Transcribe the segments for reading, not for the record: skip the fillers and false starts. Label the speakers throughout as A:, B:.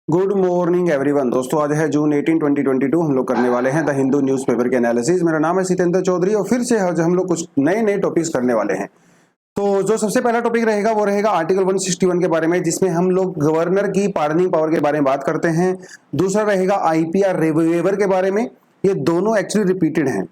A: Good morning everyone. दोस्तों आज है जून 18 2022। हम लोग करने वाले हैं द हिंदू न्यूज़पेपर के एनालिसिस। मेरा नाम है सितेंद्र चौधरी और फिर से आज हम लोग कुछ नए टॉपिक्स करने वाले हैं। तो जो सबसे पहला टॉपिक रहेगा वो रहेगा आर्टिकल 161 के बारे में, जिसमें हम लोग गवर्नर की पार्डनिंग पावर के बारे में बात करते हैं। दूसरा रहेगा आईपीआर वेवर के बारे में। ये दोनों एक्चुअली रिपीटेड हैं,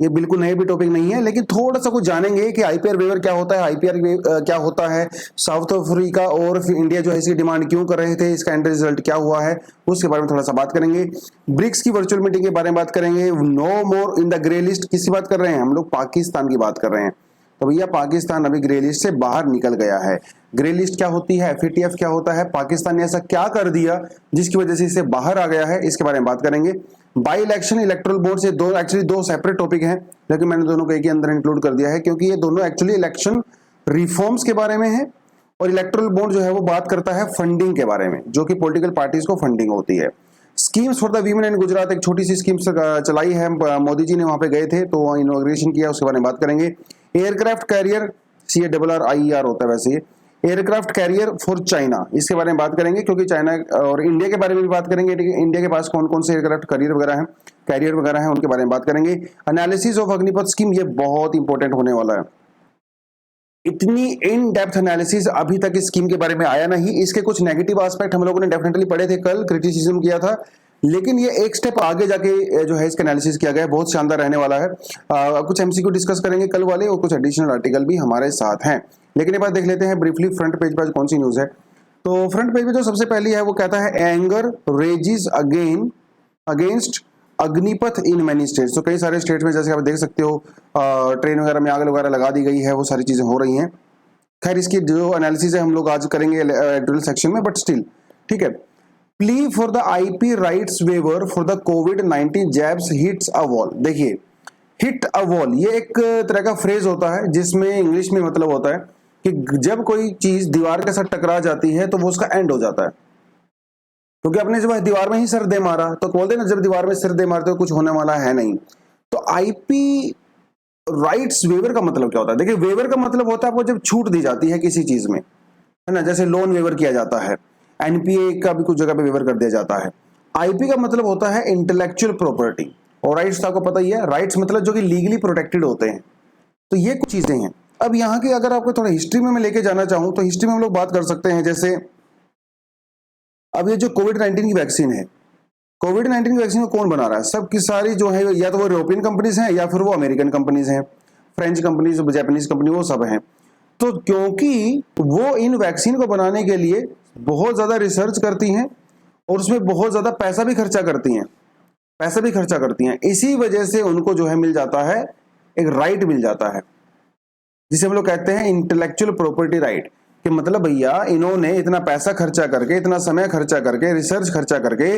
A: ये बिल्कुल नए भी टॉपिक नहीं है, लेकिन थोड़ा सा कुछ जानेंगे कि आईपीआर वेवर क्या होता है, आईपीआर क्या होता है, साउथ अफ्रीका और फिर इंडिया जो है इसकी डिमांड क्यों कर रहे थे, इसका एंड रिजल्ट क्या हुआ है, उसके बारे में थोड़ा सा बात करेंगे। ब्रिक्स की वर्चुअल मीटिंग के बारे में बात करेंगे। No more in the grey list. किसकी बात कर रहे हैं हम लोग? पाकिस्तान की बात कर रहे हैं। तो भैया पाकिस्तान अभी ग्रे लिस्ट से बाहर निकल गया है। ग्रे लिस्ट क्या होती है, एफएटीएफ क्या होता है, पाकिस्तान ने ऐसा क्या कर दिया जिसकी वजह से इसे बाहर आ गया है, इसके बारे में बात करेंगे। बाई इलेक्शन, इलेक्टोरल बोर्ड से दो सेपरेट टॉपिक हैं, लेकिन मैंने दोनों को एक ही अंदर इंक्लूड कर दिया है क्योंकि ये दोनों एक्चुअली इलेक्शन रिफॉर्म्स के बारे में है और इलेक्टोरल बोर्ड जो है वो बात करता है फंडिंग के बारे में, जो कि पॉलिटिकल पार्टीज को फंडिंग होती है। स्कीम्स फॉर द वीमेन इन गुजरात, एक छोटी सी स्कीम चलाई है, मोदी जी ने वहां पे गए थे तो इनॉग्रेशन किया, उसके बारे में बात करेंगे। एयरक्राफ्ट कैरियर, CARRIER होता है वैसे ये, एयरक्राफ्ट कैरियर फॉर चाइना, इसके बारे में बात करेंगे क्योंकि चाइना और इंडिया के बारे में भी बात करेंगे। इंडिया के पास कौन कौन से एयरक्राफ्ट कैरियर वगैरह हैं उनके बारे में बात करेंगे। एनालिसिस ऑफ अग्निपथ स्कीम, ये बहुत इंपॉर्टेंट होने वाला है। इतनी इन डेप्थ एनालिसिस अभी तक इस स्कीम के बारे में आया नहीं। इसके कुछ नेगेटिव एस्पेक्ट हम लोगों ने डेफिनेटली पढ़े थे, कल क्रिटिसिज्म किया था, लेकिन ये एक स्टेप आगे जाके जो है इसका एनालिसिस किया गया है, बहुत शानदार रहने वाला है। कुछ एमसीक्यू डिस्कस करेंगे कल वाले और कुछ एडिशनल आर्टिकल भी हमारे साथ हैं। लेकिन ये बात देख लेते हैं ब्रीफली फ्रंट पेज पर कौन सी न्यूज है। तो फ्रंट पेज पे जो सबसे पहली है वो कहता है anger rages against Agnipath in many states. तो कई सारे स्टेट्स में जैसे आप देख सकते हो ट्रेन वगैरह में आग वगैरह लगा दी गई है, वो सारी चीजें हो रही हैं। खैर इसकी जो एनालिसिस है हम लोग आज करेंगे एडिटोरियल सेक्शन में, बट स्टिल ठीक है। Plea for the IP rights waiver for the कोविड-19 जैब्स हिट्स अ वॉल। देखिए, हिट अ वॉल ये एक तरह का फ्रेज होता है जिसमें इंग्लिश में मतलब होता है कि जब कोई चीज दीवार के साथ टकरा जाती है तो वो उसका एंड हो जाता है। क्योंकि आपने जब दीवार में ही सिर दे मारा तो बोलते ना, जब दीवार में सिर दे मारते हो कुछ होने वाला है नहीं। तो आईपी राइट्स वेवर का मतलब क्या होता है? देखिए, वेवर का मतलब होता है आपको जब छूट दी जाती है किसी चीज में, है ना, जैसे लोन वेवर किया जाता है, एनपीए का भी कुछ जगह पे वेवर कर दिया जाता है। आईपी का मतलब होता है इंटेलेक्चुअल प्रॉपर्टी, और राइट्स आपको पता ही है, राइट्स मतलब जो कि लीगली प्रोटेक्टेड होते हैं। तो ये कुछ चीजें हैं। अब यहाँ की अगर आपको थोड़ा हिस्ट्री में मैं लेके जाना चाहूँ तो हिस्ट्री में हम लोग बात कर सकते हैं। जैसे अब ये जो कोविड-19 की वैक्सीन है, कोविड-19 की वैक्सीन को कौन बना रहा है? सब की सारी जो है या तो वो यूरोपियन कंपनीज हैं या फिर वो अमेरिकन कंपनीज हैं, फ्रेंच कंपनीज, जापानीज कंपनी, वो सब हैं। तो क्योंकि वो इन वैक्सीन को बनाने के लिए बहुत ज्यादा रिसर्च करती हैं और उसमें बहुत ज्यादा पैसा भी खर्चा करती हैं, इसी वजह से उनको जो है मिल जाता है, एक राइट मिल जाता है जिसे हम लोग कहते हैं इंटेलेक्चुअल प्रॉपर्टी राइट। कि मतलब भैया इन्होंने इतना पैसा खर्चा करके, इतना समय खर्चा करके, रिसर्च खर्चा करके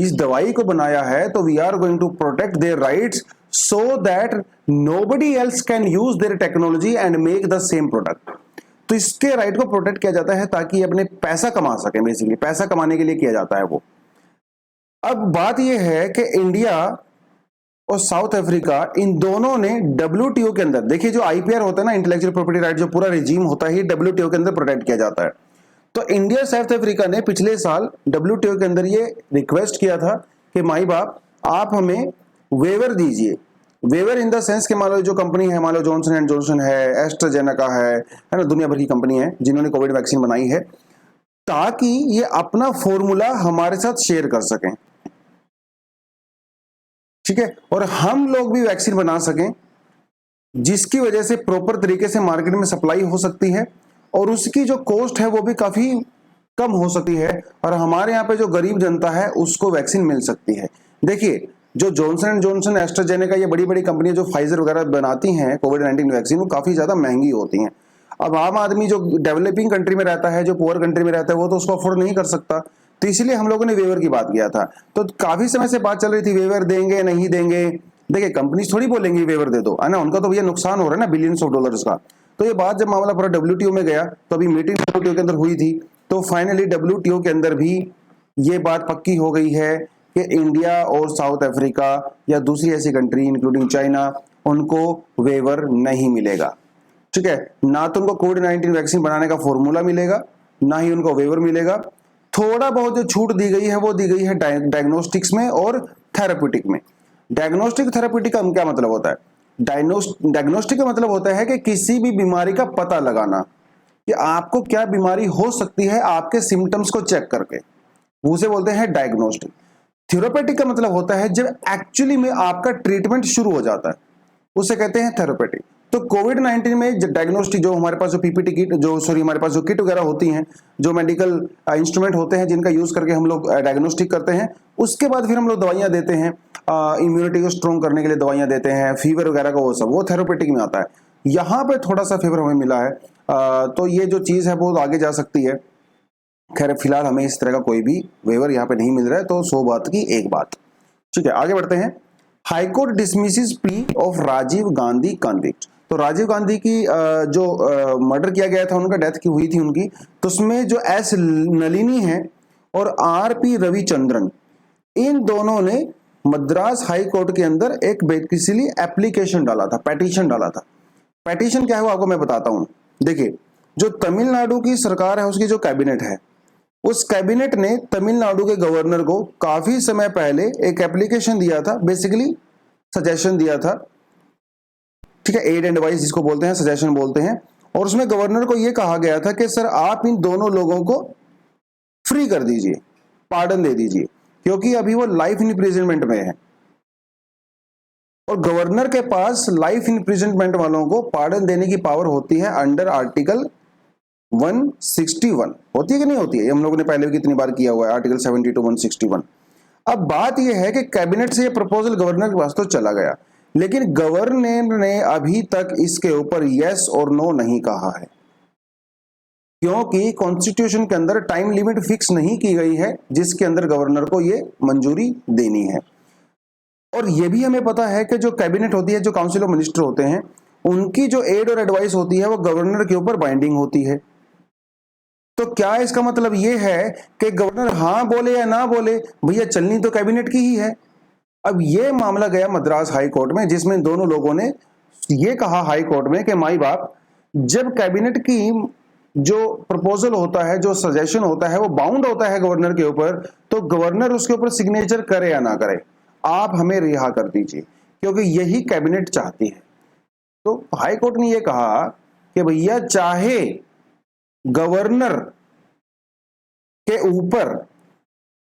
A: इस दवाई को बनाया है, तो we are going to protect their rights so that nobody else can use their technology and make the same product. तो इसके राइट को प्रोटेक्ट किया जाता है ताकि अपने पैसा कमा सके, बेसिकली पैसा कमाने के लिए किया जाता है वो। अब बात यह है कि इंडिया और साउथ अफ्रीका, इन दोनों ने डब्ल्यूटीओ के अंदर, देखिए जो आईपीआर होता है ना, इंटेलेक्चुअल प्रॉपर्टी राइट, जो पूरा रिजीम होता है, डब्ल्यूटीओ के अंदर प्रोटेक्ट किया जाता है। तो इंडिया और साउथ अफ्रीका ने पिछले साल डब्ल्यूटीओ के अंदर ये रिक्वेस्ट किया था कि माई बाप आप हमें वेवर दीजिए। वेवर इन द सेंस के मान लो जो कंपनी है, मान लो जॉनसन एंड जॉनसन है, एस्ट्राजेनेका है ना, दुनिया भर की कंपनी है जिन्होंने कोविड वैक्सीन बनाई है, ताकि ये अपना फॉर्मूला हमारे साथ शेयर कर सकें, ठीक है, और हम लोग भी वैक्सीन बना सकें जिसकी वजह से प्रॉपर तरीके से मार्केट में सप्लाई हो सकती है और उसकी जो कॉस्ट है वो भी काफी कम हो सकती है और हमारे यहाँ पे जो गरीब जनता है उसको वैक्सीन मिल सकती है। देखिए, जो जॉनसन एंड जॉनसन, एस्ट्राजेनेका, ये बड़ी बड़ी कंपनियां जो फाइजर वगैरह बनाती हैं कोविड-19 वैक्सीन, वो काफी ज्यादा महंगी होती हैं। अब आम आदमी जो डेवलपिंग कंट्री में रहता है, जो पुअर कंट्री में रहता है, वो तो उसको अफोर्ड नहीं कर सकता। तो इसलिए हम लोगों ने वेवर की बात किया था। तो काफी समय से बात चल रही थी वेवर देंगे नहीं देंगे। देखिए, कंपनीज थोड़ी बोलेंगी वेवर दे दो, है ना, उनका तो भैया नुकसान हो रहा है ना, बिलियंस ऑफ डॉलर्स का। तो ये बात जब मामला पूरा डब्ल्यूटीओ में गया तो अभी मीटिंग डब्ल्यूटीओ के अंदर हुई थी, तो फाइनली डब्ल्यूटीओ के अंदर भी ये बात पक्की हो गई है कि इंडिया और साउथ अफ्रीका या दूसरी ऐसी कंट्री इंक्लूडिंग चाइना, उनको वेवर नहीं मिलेगा, ठीक है। ना तो उनको कोविड-19 वैक्सीन बनाने का फॉर्मूला मिलेगा, ना ही उनको वेवर मिलेगा। थोड़ा बहुत जो छूट दी गई है वो दी गई है डायग्नोस्टिक्स में और थेराप्यूटिक में। डायग्नोस्टिक थेराप्यूटिक का क्या मतलब होता है? डायग्नोस्टिक का मतलब होता है कि किसी भी बीमारी का पता लगाना कि आपको क्या बीमारी हो सकती है आपके सिम्टम्स को चेक करके, उसे बोलते हैं डायग्नोस्टिक। थेरापेटिक का मतलब होता है जब एक्चुअली में आपका ट्रीटमेंट शुरू हो जाता है, उसे कहते हैं थेरापेटिक। तो कोविड 19 में डायग्नोस्टिक जो हमारे पास जो पीपीटी किट हमारे पास जो किट वगैरह होती हैं, जो मेडिकल इंस्ट्रूमेंट होते हैं जिनका यूज करके हम लोग डायग्नोस्टिक करते हैं, उसके बाद फिर हम लोग दवाइयां देते हैं, इम्यूनिटी को स्ट्रॉन्ग करने के लिए दवाइयां देते हैं, फीवर वगैरह का, वो थेरापेटिक में आता है। यहाँ पे थोड़ा सा फेवर हमें मिला है, तो ये जो चीज है वो आगे जा सकती है। खैर फिलहाल हमें इस तरह का कोई भी वेवर यहाँ पे नहीं मिल रहा है, तो 100 बात की एक बात। ठीक है, आगे बढ़ते हैं। High court dismisses plea of Rajiv Gandhi convict. तो राजीव गांधी की जो मर्डर किया गया था, उनका डेथ की हुई थी उनकी, तो उसमें जो एस नलिनी है और आर.पी. रविचंद्रन, इन दोनों ने मद्रास हाई कोर्ट के अंदर एक बेसिकली एप्लीकेशन डाला था, पेटिशन डाला था। पेटिशन क्या है वो आपको मैं बताता हूं। देखिए, जो तमिलनाडु की सरकार है, उसकी जो कैबिनेट है, उस कैबिनेट ने तमिलनाडु के गवर्नर को काफी समय पहले एक एप्लीकेशन दिया था, बेसिकली सजेशन दिया था। ठीक है, एड एंड एडवाइस जिसको बोलते हैं, सजेशन बोलते हैं। और उसमें गवर्नर को यह कहा गया था कि सर आप इन दोनों लोगों को फ्री कर दीजिए, पार्डन दे दीजिए, क्योंकि अभी वो लाइफ इम्प्रिजनमेंट में है और गवर्नर के पास लाइफ इम्प्रिजनमेंट वालों को पार्डन देने की पावर होती है अंडर आर्टिकल 161। होती है कि नहीं होती है? हम लोगों ने पहले भी कितनी बार किया हुआ है, आर्टिकल 72 161। अब बात यह है कि कैबिनेट से यह प्रपोजल गवर्नर के पास तो चला गया, लेकिन गवर्नर ने अभी तक इसके ऊपर यस और नो नहीं कहा है, क्योंकि कॉन्स्टिट्यूशन के अंदर टाइम लिमिट फिक्स नहीं की गई है जिसके अंदर गवर्नर को यह मंजूरी देनी है। और यह भी हमें पता है कि जो कैबिनेट होती है, जो काउंसिल ऑफ मिनिस्टर होते हैं, उनकी जो एड और एडवाइस होती है वो गवर्नर के ऊपर बाइंडिंग होती है। तो क्या इसका मतलब यह है कि गवर्नर हां बोले या ना बोले, भैया चलनी तो कैबिनेट की ही है। अब यह मामला गया मद्रास हाई कोर्ट में, जिसमें दोनों लोगों ने यह कहा हाई कोर्ट में कि माई बाप, जब कैबिनेट की जो प्रपोजल होता है, जो सजेशन होता है, वो बाउंड होता है गवर्नर के ऊपर, तो गवर्नर उसके ऊपर सिग्नेचर करे या ना करे, आप हमें रिहा कर दीजिए, क्योंकि यही कैबिनेट चाहती है। तो हाई कोर्ट ने यह कहा कि भैया चाहे गवर्नर के ऊपर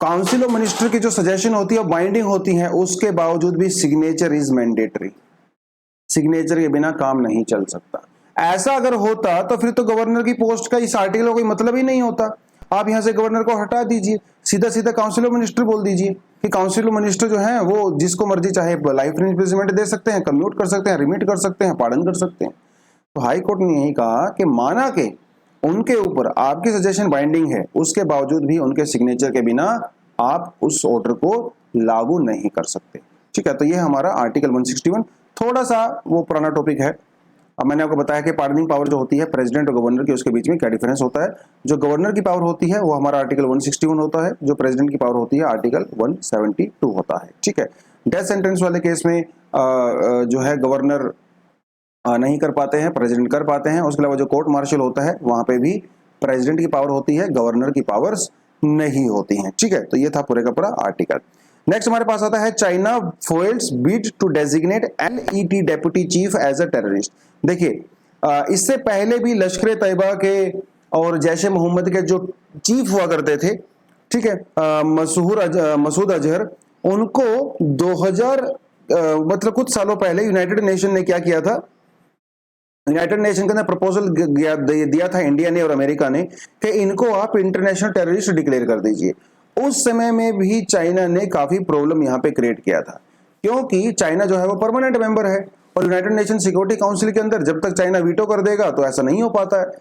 A: काउंसिल ऑफ मिनिस्टर की जो सजेशन होती है बाइंडिंग होती है, उसके बावजूद भी सिग्नेचर इज मैंडेटरी। सिग्नेचर के बिना काम नहीं चल सकता। ऐसा अगर होता तो फिर तो गवर्नर की पोस्ट का इस आर्टिकल का कोई मतलब ही नहीं होता। आप यहां से गवर्नर को हटा दीजिए, सीधा सीधा काउंसिल ऑफ मिनिस्टर बोल दीजिए कि काउंसिल ऑफ मिनिस्टर जो है वो जिसको मर्जी चाहे लाइफ इम्प्रिजनमेंट दे सकते हैं, कम्यूट कर सकते हैं, रिमिट कर सकते हैं, पार्डन कर सकते हैं। तो हाई कोर्ट ने यही कहा कि माना के उनके ऊपर आपकी सजेशन बाइंडिंग है, उसके बावजूद भी उनके सिग्नेचर के बिना आप उस ऑर्डर को लागू नहीं कर सकते। ठीक है, तो ये हमारा आर्टिकल 161 थोड़ा सा वो पुराना टॉपिक है। अब मैंने आपको बताया कि पार्डनिंग पावर जो होती है प्रेसिडेंट और गवर्नर की, उसके बीच में क्या डिफरेंस होता है। जो गवर्नर की पावर होती है वो हमारा आर्टिकल 161 होता है, जो प्रेसिडेंट की पावर होती है आर्टिकल 172 होता है। ठीक है, डेथ सेंटेंस वाले केस में जो है गवर्नर नहीं कर पाते हैं, प्रेसिडेंट कर पाते हैं। उसके अलावा जो कोर्ट मार्शल होता है वहां पे भी प्रेसिडेंट की पावर होती है, गवर्नर की पावर्स नहीं होती हैं। ठीक है, तो ये था पूरे का पूरा आर्टिकल। नेक्स्ट हमारे पास आता है China foils bid to designate LET deputy chief as a terrorist. देखिए, इससे पहले भी लश्कर तैयबा के और जैश ए मोहम्मद के जो चीफ हुआ करते थे, ठीक है, मसूद अजहर, उनको 2000 मतलब कुछ सालों पहले यूनाइटेड नेशन ने क्या किया था, यूनाइटेड नेशन के अंदर प्रपोजल दिया था इंडिया ने और अमेरिका ने कि इनको आप इंटरनेशनल टेररिस्ट डिक्लेयर कर दीजिए। उस समय में भी चाइना ने काफी प्रॉब्लम यहाँ पे क्रिएट किया था, क्योंकि चाइना जो है वो परमानेंट मेंबर है और यूनाइटेड नेशन सिक्योरिटी काउंसिल के अंदर जब तक चाइना वीटो कर देगा तो ऐसा नहीं हो पाता है।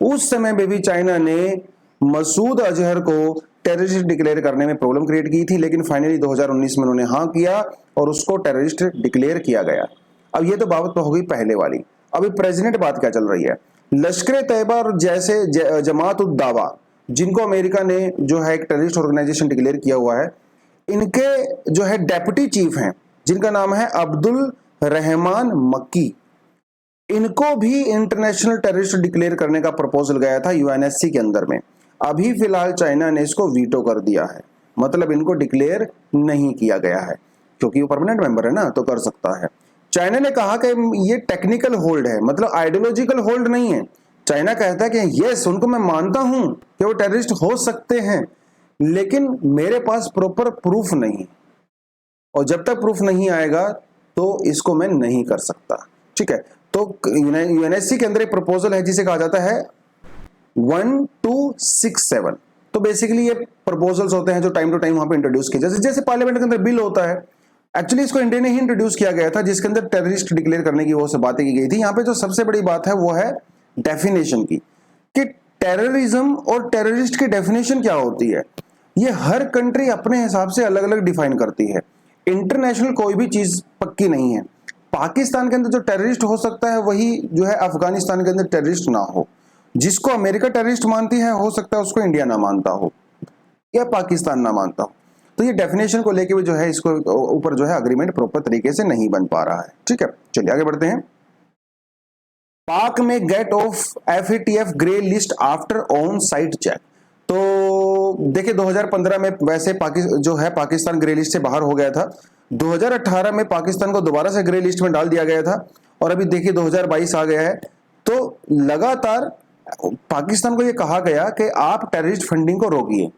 A: उस समय में भी चाइना ने मसूद अजहर को टेररिस्ट डिक्लेयर करने में प्रॉब्लम क्रिएट की थी, लेकिन फाइनली 2019 में उन्होंने हाँ किया और उसको टेररिस्ट डिक्लेयर किया गया। अब ये तो बात हो गई पहले वाली। अभी प्रेसिडेंट बात क्या चल रही है, लश्कर तैयबा और जैसे जमात उद दावा, जिनको अमेरिका ने जो है एक टेररिस्ट ऑर्गेनाइजेशन डिक्लेयर किया हुआ है, इनके जो है डेप्यूटी चीफ हैं जिनका नाम है अब्दुल रहमान मक्की, इनको भी इंटरनेशनल टेररिस्ट डिक्लेयर करने का प्रपोजल गया था UNSC के अंदर में। अभी फिलहाल चाइना ने इसको वीटो कर दिया है, मतलब इनको डिक्लेयर नहीं किया गया है, क्योंकि वो परमानेंट मेंबर है ना, तो कर सकता है। चाइना ने कहा कि ये टेक्निकल होल्ड है, मतलब आइडियोलॉजिकल होल्ड नहीं है। चाइना कहता है कि यस, उनको मैं मानता हूं कि वो टेररिस्ट हो सकते हैं, लेकिन मेरे पास प्रॉपर प्रूफ नहीं, और जब तक प्रूफ नहीं आएगा तो इसको मैं नहीं कर सकता। ठीक है, तो यूएनएससी के अंदर एक प्रपोजल है जिसे कहा जाता है 1267। तो बेसिकली ये प्रपोजल्स होते हैं जो टाइम टू टाइम वहां पे इंट्रोड्यूस किए, जैसे जैसे पार्लियामेंट के अंदर बिल होता है। एक्चुअली इसको इंडिया ने ही इंट्रोड्यूस किया गया था, जिसके अंदर टेररिस्ट डिक्लेयर करने की वो से बातें की गई थी। यहाँ पे जो सबसे बड़ी बात है वो है डेफिनेशन की, कि टेररिज्म और टेररिस्ट की डेफिनेशन क्या होती है। ये हर कंट्री अपने हिसाब से अलग अलग डिफाइन करती है। इंटरनेशनल कोई भी चीज पक्की नहीं है। पाकिस्तान के अंदर जो टेररिस्ट हो सकता है वही जो है अफगानिस्तान के अंदर टेररिस्ट ना हो। जिसको अमेरिका टेररिस्ट मानती है हो सकता है उसको इंडिया ना मानता हो या पाकिस्तान ना मानता हो। तो ये डेफिनेशन को लेके भी जो है इसको ऊपर जो है अग्रीमेंट प्रॉपर तरीके से नहीं बन पा रहा है। ठीक है, चलिए आगे बढ़ते हैं। पाक में get off FATF grey list after on site check. तो देखिए 2015 में वैसे जो है पाकिस्तान ग्रे लिस्ट से बाहर हो गया था। 2018 में पाकिस्तान को दोबारा से ग्रे लिस्ट में डाल दिया गया था, और अभी देखिए 2022 आ गया है। तो लगातार पाकिस्तान को यह कहा गया कि आप टेररिस्ट फंडिंग को रोकिए,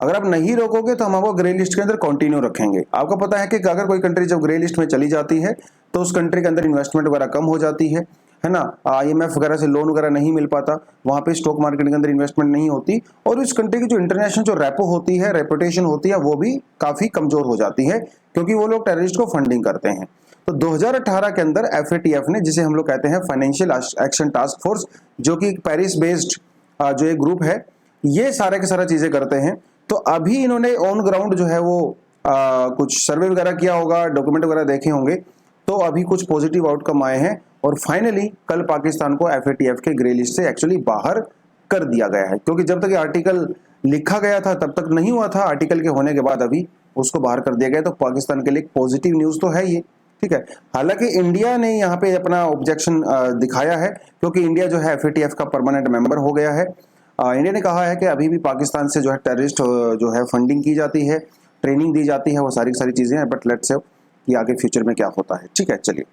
A: अगर आप नहीं रोकोगे तो हम आपको ग्रे लिस्ट के अंदर कंटिन्यू रखेंगे। आपको पता है कि अगर कोई कंट्री जब ग्रे लिस्ट में चली जाती है तो उस कंट्री के अंदर इन्वेस्टमेंट वगैरह कम हो जाती है ना, IMF वगैरह से लोन वगैरह नहीं मिल पाता, वहां पे स्टॉक मार्केट के अंदर इन्वेस्टमेंट नहीं होती, और उस कंट्री की जो इंटरनेशनल जो रेपो होती है, रेपुटेशन होती है, वो भी काफी कमजोर हो जाती है, क्योंकि वो लोग टेररिस्ट को फंडिंग करते हैं। तो 2018 के अंदर FATF ने, जिसे हम लोग कहते हैं फाइनेंशियल एक्शन टास्क फोर्स, जो कि पेरिस बेस्ड जो एक ग्रुप है, ये सारे के सारा चीजें करते हैं। तो अभी इन्होंने ऑन ग्राउंड जो है वो कुछ सर्वे वगैरह किया होगा, डॉक्यूमेंट वगैरह देखे होंगे, तो अभी कुछ पॉजिटिव आउटकम आए हैं, और फाइनली कल पाकिस्तान को FATF के ग्रे लिस्ट से एक्चुअली बाहर कर दिया गया है। क्योंकि जब तक ये आर्टिकल लिखा गया था तब तक नहीं हुआ था, आर्टिकल के होने के बाद अभी उसको बाहर कर दिया गया, तो पाकिस्तान के लिए पॉजिटिव न्यूज तो है ये। ठीक है, हालांकि इंडिया ने यहाँ पे अपना ऑब्जेक्शन दिखाया है, क्योंकि इंडिया जो है FATF का परमानेंट मेंबर हो गया है। इंडिया ने कहा है कि अभी भी पाकिस्तान से जो है टेररिस्ट जो है फंडिंग की जाती है, ट्रेनिंग दी जाती है, वो सारी सारी चीज़ें हैं, बट लेट्स से कि आगे फ्यूचर में क्या होता है। ठीक है, चलिए,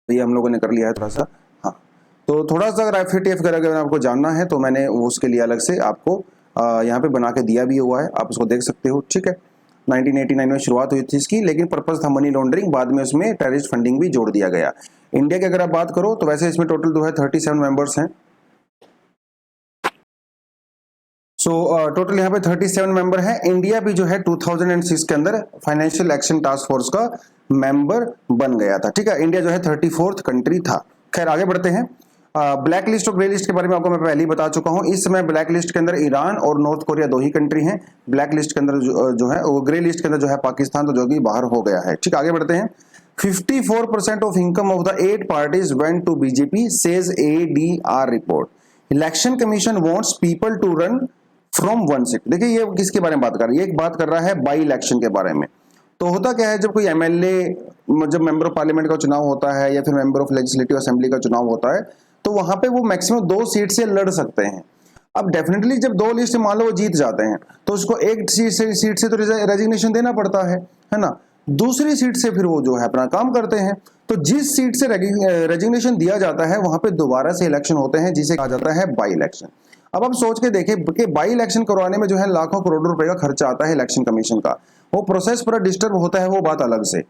A: तो ये हम लोगों ने कर लिया है थोड़ा सा। हाँ, तो थोड़ा सा अगर FATF का अगर आपको जानना है तो मैंने उसके लिए अलग से आपको यहाँ पे बना के दिया भी हुआ है, आप उसको देख सकते हो। ठीक है, 1989 में शुरुआत हुई थी इसकी, लेकिन पर्पस था मनी लॉन्ड्रिंग, बाद में उसमें टेररिस्ट फंडिंग भी जोड़ दिया गया। इंडिया की अगर आप बात करो तो वैसे इसमें टोटल जो है 37 मेंबर्स हैं। टोटल यहाँ पे 37 मेंबर है। इंडिया भी जो है 2006 के अंदर फाइनेंशियल एक्शन टास्क फोर्स का मेंबर बन गया था। ठीक है, इंडिया जो है 34th कंट्री था। खैर आगे बढ़ते हैं। ब्लैक लिस्ट और ग्रे लिस्ट के बारे में आपको मैं पहले ही बता चुका हूं। इस समय ब्लैक लिस्ट के अंदर ईरान और नॉर्थ कोरिया दो ही कंट्री हैं। ब्लैक लिस्ट के अंदर जो है वो, ग्रे लिस्ट के अंदर जो है पाकिस्तान, तो जो कि बाहर हो गया है। ठीक, आगे बढ़ते हैं। 54% of income of the 8 parties went to BJP says ADR report. Election commission wants people to run from one seat. देखिए ये किसके बारे में बात कर रहा है, ये एक बात कर रहा है बाई इलेक्शन के बारे में। तो होता क्या है, जब कोई MLA, जब मेंबर ऑफ पार्लियामेंट का चुनाव होता है या फिर मेंबर ऑफ लेजिस्लेटिव असेंबली का चुनाव होता है, तो वहां पे वो मैक्सिमम 2 सीट से लड़ सकते हैं। अब डेफिनेटली जब 2 लिस्ट मान लो वो जीत जाते हैं तो उसको एक सीट से तो रेजिग्नेशन देना पड़ता है ना। दूसरी सीट से फिर वो जो है अपना काम करते हैं। तो जिस सीट से रेजिग्नेशन दिया जाता है वहां पे दोबारा से इलेक्शन होते हैं, जिसे कहा जाता है बाई इलेक्शन। अब आप सोच के देखें कि बाई इलेक्शन करवाने में जो है लाखों करोड़ों रुपए का खर्चा आता है इलेक्शन कमीशन का। वो प्रोसेस पूरा डिस्टर्ब होता है, वो बात अलग से।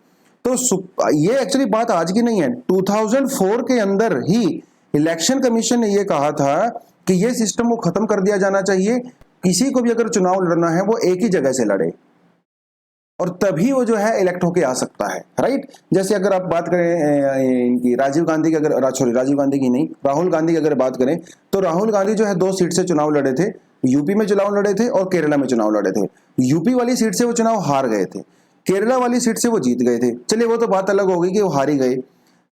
A: तो ये एक्चुअली बात आज की नहीं है। 2004 के अंदर ही इलेक्शन कमीशन ने ये कहा था कि ये सिस्टम को खत्म कर दिया जाना चाहिए। किसी को भी अगर चुनाव लड़ना है वो एक ही जगह से लड़े, और तभी वो जो है इलेक्ट होके आ सकता है, राइट। जैसे अगर आप बात करें इनकी राजीव गांधी की, अगर सॉरी राजीव गांधी की नहीं, राहुल गांधी की अगर बात करें, तो राहुल गांधी जो है 2 सीट से चुनाव लड़े थे। यूपी में चुनाव लड़े थे और केरला में चुनाव लड़े थे। यूपी वाली सीट से वो चुनाव हार गए थे, केरला वाली सीट से वो जीत गए थे। चलिए वो तो बात अलग हो गई कि वो हार ही गए।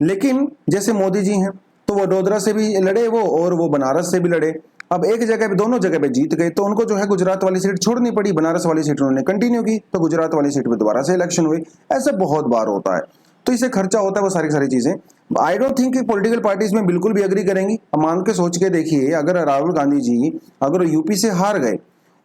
A: लेकिन जैसे मोदी जी हैं तो वो वडोदरा से भी लड़े वो, और वो बनारस से भी लड़े। अब एक जगह पे, दोनों जगह पे जीत गए, तो उनको जो है गुजरात वाली सीट छोड़नी पड़ी, बनारस वाली सीट उन्होंने कंटिन्यू की, तो गुजरात वाली सीट पे दोबारा से इलेक्शन हुई। ऐसा बहुत बार होता है, तो इससे खर्चा होता है, वो सारी चीजें। आई डोंट थिंक कि पॉलिटिकल पार्टीज में बिल्कुल भी एग्री करेंगी। अब मान के सोच के देखिए, अगर राहुल गांधी जी अगर यूपी से हार गए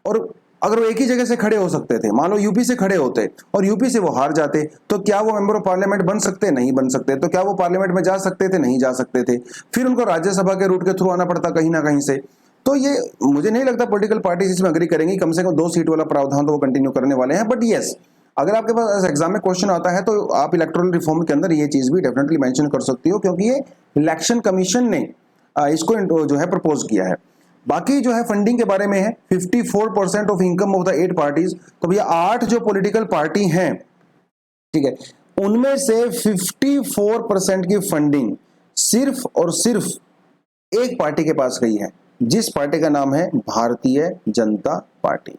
A: और अगर वो एक ही जगह से खड़े हो सकते थे, मान लो यूपी से खड़े होते और यूपी से वो हार जाते, तो क्या वो मेंबर ऑफ पार्लियामेंट बन सकते? नहीं बन सकते। तो क्या वो पार्लियामेंट में जा सकते थे? नहीं जा सकते थे। फिर उनको राज्यसभा के रूट के थ्रू आना पड़ता कहीं ना कहीं से। तो ये मुझे नहीं लगता पॉलिटिकल पार्टीज इसमें अग्री करेंगी। कम से कम 2 सीट वाला प्रावधान तो वो कंटिन्यू करने वाले हैं। बट यस, अगर आपके पास एग्जाम में क्वेश्चन आता है तो आप इलेक्टोरल रिफॉर्म के अंदर ये चीज भी डेफिनेटली मेंशन कर सकती हो, क्योंकि ये इलेक्शन कमीशन ने इसको जो है प्रपोज किया है। बाकी जो है फंडिंग के बारे में है 54% of income of the 8 parties. तो भैया 8 जो पॉलिटिकल पार्टी हैं, ठीक है, उनमें से 54% की फंडिंग सिर्फ और सिर्फ एक पार्टी के पास गई है, जिस पार्टी का नाम है भारतीय जनता पार्टी।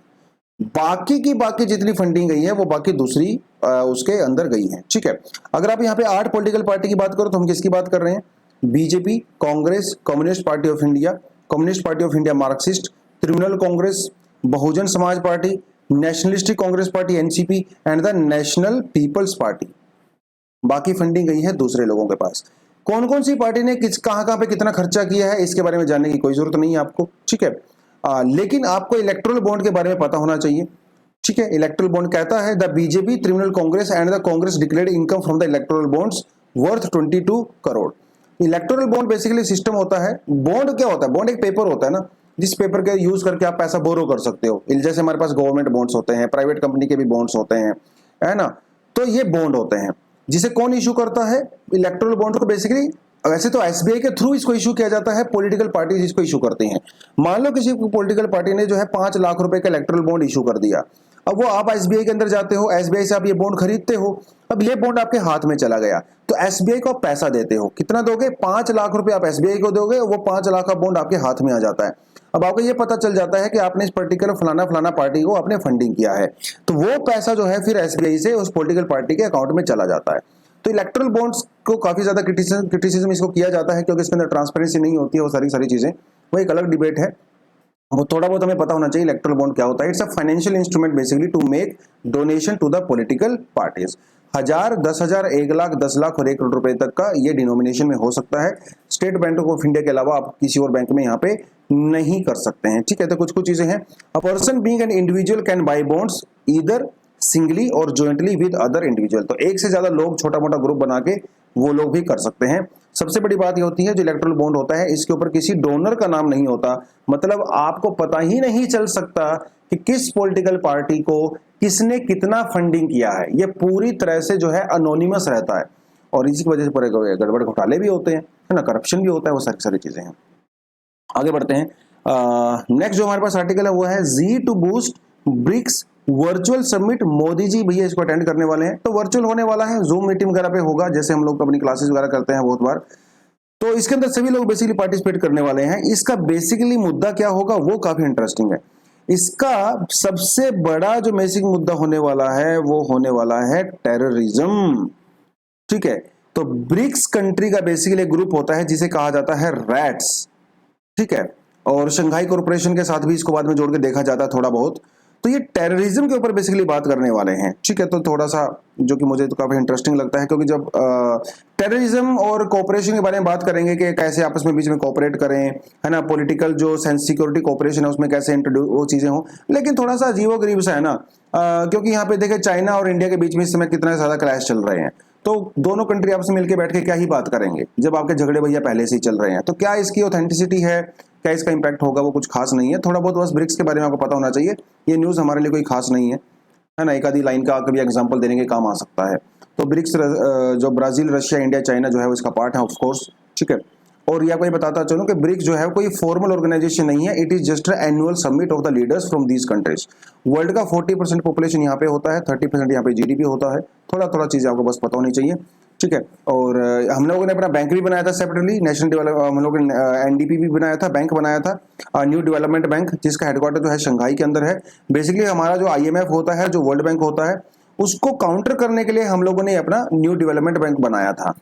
A: बाकी की बाकी जितनी फंडिंग गई है वो बाकी दूसरी उसके अंदर गई है। ठीक है, अगर आप यहाँ पे 8 पॉलिटिकल पार्टी की बात करो तो हम किसकी बात कर रहे हैं? BJP, Congress, communist party of India, communist party of India Marxist, Trinamool Congress, Bahujan Samaj party, nationalistic Congress party NCP and the national people's party. बाकी फंडिंग गई है दूसरे लोगों के पास। कौन कौन सी पार्टी ने कहां पे कितना खर्चा किया है इसके बारे में जानने की कोई जरूरत नहीं है आपको। ठीक है, लेकिन आपको इलेक्टोरल बॉन्ड के बारे में पता होना चाहिए। ठीक है, इलेक्टोरल बॉन्ड कहता है the BJP, Trinamool Congress and the Congress declared income from the electoral bonds worth 22 crore. Electoral bond basically system होता है। बॉन्ड क्या होता है? बॉन्ड एक पेपर होता है ना, जिस पेपर के यूज करके आप पैसा बोरो कर सकते हो। जैसे हमारे पास गवर्नमेंट बॉन्ड्स होते हैं, प्राइवेट कंपनी के भी बॉन्ड्स होते हैं, है ना। तो ये बॉन्ड होते हैं जिसे कौन इशू करता है? इलेक्टोरल बॉन्ड को बेसिकली वैसे तो एसबीआई के थ्रू इसको इशू किया जाता है, पॉलिटिकल पार्टी इसको इशू करती हैं। मान लो किसी पॉलिटिकल पार्टी ने जो है 5 लाख रुपए का इलेक्टोरल बॉन्ड इशू कर दिया। अब वो आप एसबीआई के अंदर जाते हो, एसबीआई से आप ये बॉन्ड खरीदते हो। अब ये बॉन्ड आपके हाथ में चला गया तो एसबीआई को आप पैसा देते हो। कितना दोगे? 5 लाख रुपए आप एसबीआई को दोगे, वो 5 लाख का बॉन्ड आपके हाथ में आ जाता है। अब आपको ये पता चल जाता है कि आपने इस पर्टिकुलर फलाना फलाना पार्टी को आपने फंडिंग किया है, तो वो पैसा जो है फिर एसबीआई से उस पॉलिटिकल पार्टी के अकाउंट में चला जाता है। तो इलेक्टोरल बॉन्ड्स को काफी ज्यादा क्रिटिसिज्म इसको किया जाता है, क्योंकि इसके अंदर ट्रांसपेरेंसी नहीं होती है, वो सारी चीजें, वो एक अलग डिबेट है। वो थोड़ा बहुत हमें पता होना चाहिए इलेक्टोरल बॉन्ड क्या होता है। It's a financial instrument basically to make donation to the political parties. 1000, 10,000, 1 lakh, 10 lakh और 1 करोड़ रुपए तक का ये डिनोमिनेशन में हो सकता है। स्टेट बैंक ऑफ इंडिया के अलावा आप किसी और बैंक में यहाँ पे नहीं कर सकते हैं। ठीक है, तो कुछ चीजें हैं। A person being an individual can buy bonds either singly और जॉइंटली विद अदर इंडिविजुअल। तो एक से ज्यादा लोग छोटा मोटा ग्रुप बना के वो लोग भी कर सकते हैं। सबसे बड़ी बात ये होती है जो इलेक्टोरल बॉन्ड होता है, इसके ऊपर किसी डोनर का नाम नहीं होता। मतलब आपको पता ही नहीं चल सकता कि किस पॉलिटिकल पार्टी को किसने कितना फंडिंग किया है। ये पूरी तरह से जो है अनोनिमस रहता है, और इसी की वजह से पूरे गड़बड़ घोटाले भी होते हैं, है ना, करप्शन भी होता है, वो सारी चीजें हैं। आगे बढ़ते हैं। नेक्स्ट जो हमारे पास आर्टिकल है वो है Xi to boost BRICS virtual summit. Modi ji भैया इसको अटेंड करने वाले हैं। तो वर्चुअल होने वाला है, जूम मीटिंग वगैरह पे होगा, जैसे हम लोग अपनी क्लासेस वगैरह करते हैं बहुत बार। तो इसके अंदर सभी लोग बेसिकली पार्टिसिपेट करने वाले हैं। इसका बेसिकली मुद्दा क्या होगा वो काफी इंटरेस्टिंग है। इसका सबसे बड़ा जो बेसिक मुद्दा होने वाला है वो होने वाला है टेररिज्म। ठीक है, तो ब्रिक्स कंट्री का बेसिकली ग्रुप होता है जिसे कहा जाता है रैट्स। ठीक है, और शंघाई कॉर्पोरेशन के साथ भी इसको बाद में जोड़ के देखा जाता है थोड़ा बहुत। तो ये टेररिज्म के ऊपर बेसिकली बात करने वाले हैं। ठीक है, तो थोड़ा सा जो कि मुझे तो काफी इंटरेस्टिंग लगता है, क्योंकि जब टेररिज्म और कोऑपरेशन के बारे में बात करेंगे कि कैसे आपस में बीच में कोऑपरेट करें, है ना, पॉलिटिकल जो सिक्योरिटी कोऑपरेशन है उसमें कैसे इंट्रोड्यूस वो चीजें हो, लेकिन थोड़ा सा अजीबोगरीब सा है ना, क्योंकि यहाँ पे देखे चाइना और इंडिया के बीच में इस समय कितना ज्यादा क्लैश चल रहे हैं। तो दोनों कंट्री आपस में मिलकर बैठ के क्या ही बात करेंगे जब आपके झगड़े भैया पहले से ही चल रहे हैं। तो क्या इसकी ऑथेंटिसिटी है, क्या इसका इंपैक्ट होगा, वो कुछ खास नहीं है। थोड़ा बहुत बस ब्रिक्स के बारे में आपको पता होना चाहिए। ये न्यूज हमारे लिए कोई खास नहीं है ना, एक आधी लाइन का कभी एग्जांपल देने के काम आ सकता है। तो ब्रिक्स जो ब्राजील, रशिया, इंडिया, चाइना जो है वो इसका पार्ट है ऑफ कोर्स। ठीक है, और ये आपको ये बताता चलूं कि ब्रिक्स जो है कोई फॉर्मल ऑर्गेनाइजेशन नहीं है। It is just annual summit of the leaders from these countries. World का 40% पॉपुलेशन यहाँ पे होता है, 30% यहाँ पे जीडीपी होता है। थोड़ा चीजें आपको बस पता होनी चाहिए। ठीक है, और हम लोगों ने अपना बैंक भी बनाया था सेपरेटली, नेशनल डेवलपमेंट, हम लोगों ने एनडीपी भी बनाया था, बैंक बनाया था, न्यू डेवलपमेंट बैंक, जिसका हेडक्वार्टर जो है शंघाई के अंदर है। बेसिकली हमारा जो आईएमएफ होता है, जो वर्ल्ड बैंक होता है, उसको काउंटर करने के लिए हम लोगों ने अपना न्यू डेवलपमेंट बैंक बनाया था।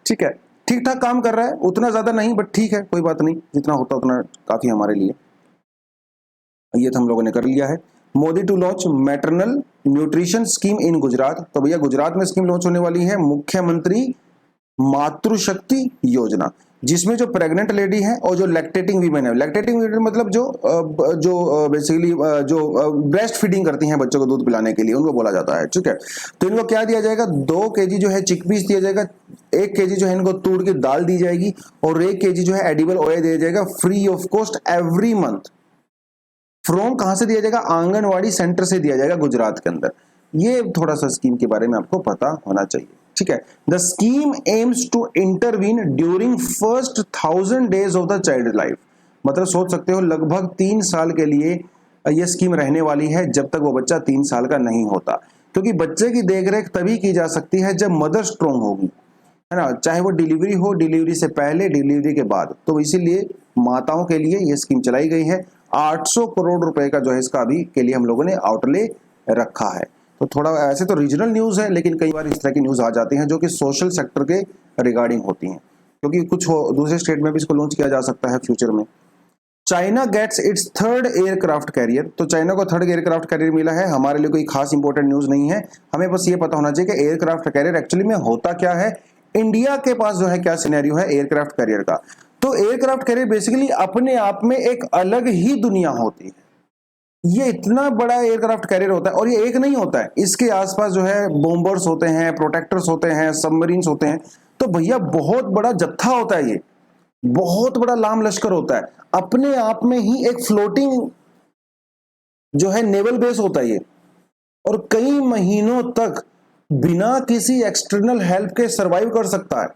A: ठीक है, ठीक ठाक काम कर रहा है, उतना ज्यादा नहीं बट ठीक है, कोई बात नहीं, जितना होता उतना काफी हमारे लिए। ये तो हम लोगों ने कर लिया है। Modi to launch maternal nutrition scheme in Gujarat. तो भैया गुजरात में स्कीम लॉन्च होने वाली है। मुख्यमंत्री मातृशक्ति योजना, जिसमें जो प्रेग्नेंट लेडी है और जो लैक्टेटिंग वीमेन है, लैक्टेटिंग वीमेन मतलब जो बेसिकली जो ब्रेस्ट फीडिंग करती हैं बच्चों को दूध पिलाने के लिए, उनको बोला जाता है। ठीक है, तो इनको क्या दिया जाएगा, 2 केजी जो है चिकपीस दिया जाएगा, 1 केजी जो है इनको तूर की दाल दी जाएगी और 1 केजी जो है एडिबल ऑयल दिया जाएगा free of cost every month. From कहां से दिया जाएगा, आंगनवाड़ी सेंटर से दिया जाएगा गुजरात के अंदर। ये थोड़ा सा स्कीम के बारे में आपको पता होना चाहिए। ठीक है, the scheme aims to intervene during first 1000 days of the child life. मतलब सोच सकते हो लगभग 3 साल के लिए यह स्कीम रहने वाली है, जब तक वो बच्चा 3 साल का नहीं होता, क्योंकि बच्चे की देखरेख तभी की जा सकती है जब मदर स्ट्रोंग होगी, है ना, चाहे वो डिलीवरी हो, डिलीवरी से पहले, डिलीवरी के बाद। तो इसीलिए माताओं के लिए यह स्कीम चलाई गई है। 800 करोड़ रुपए का जो है इसका अभी के लिए हम लोगों ने आउटले रखा है। तो थोड़ा ऐसे तो रीजनल न्यूज है, लेकिन कई बार इस तरह की न्यूज आ जाती हैं जो कि सोशल सेक्टर के रिगार्डिंग होती हैं, क्योंकि कुछ दूसरे स्टेट में भी इसको लॉन्च किया जा सकता है फ्यूचर में। China gets its 3rd aircraft carrier. तो चाइना को 3rd एयरक्राफ्ट कैरियर मिला है। हमारे लिए कोई खास इंपॉर्टेंट न्यूज नहीं है, हमें बस ये पता होना चाहिए कि एयरक्राफ्ट कैरियर एक्चुअली में होता क्या है, इंडिया के पास जो है क्या सिनेरियो है एयरक्राफ्ट कैरियर का। तो एयरक्राफ्ट कैरियर बेसिकली अपने आप में एक अलग ही दुनिया होती है। ये इतना बड़ा एयरक्राफ्ट कैरियर होता है, और ये एक नहीं होता है, इसके आसपास जो है बॉम्बर्स होते हैं, प्रोटेक्टर्स होते हैं, सबमरीन्स होते हैं। तो भैया बहुत बड़ा जत्था होता है, ये बहुत बड़ा लाम लश्कर होता है, अपने आप में ही एक फ्लोटिंग जो है नेवल बेस होता है ये, और कई महीनों तक बिना किसी एक्सटर्नल हेल्प के सरवाइव कर सकता है।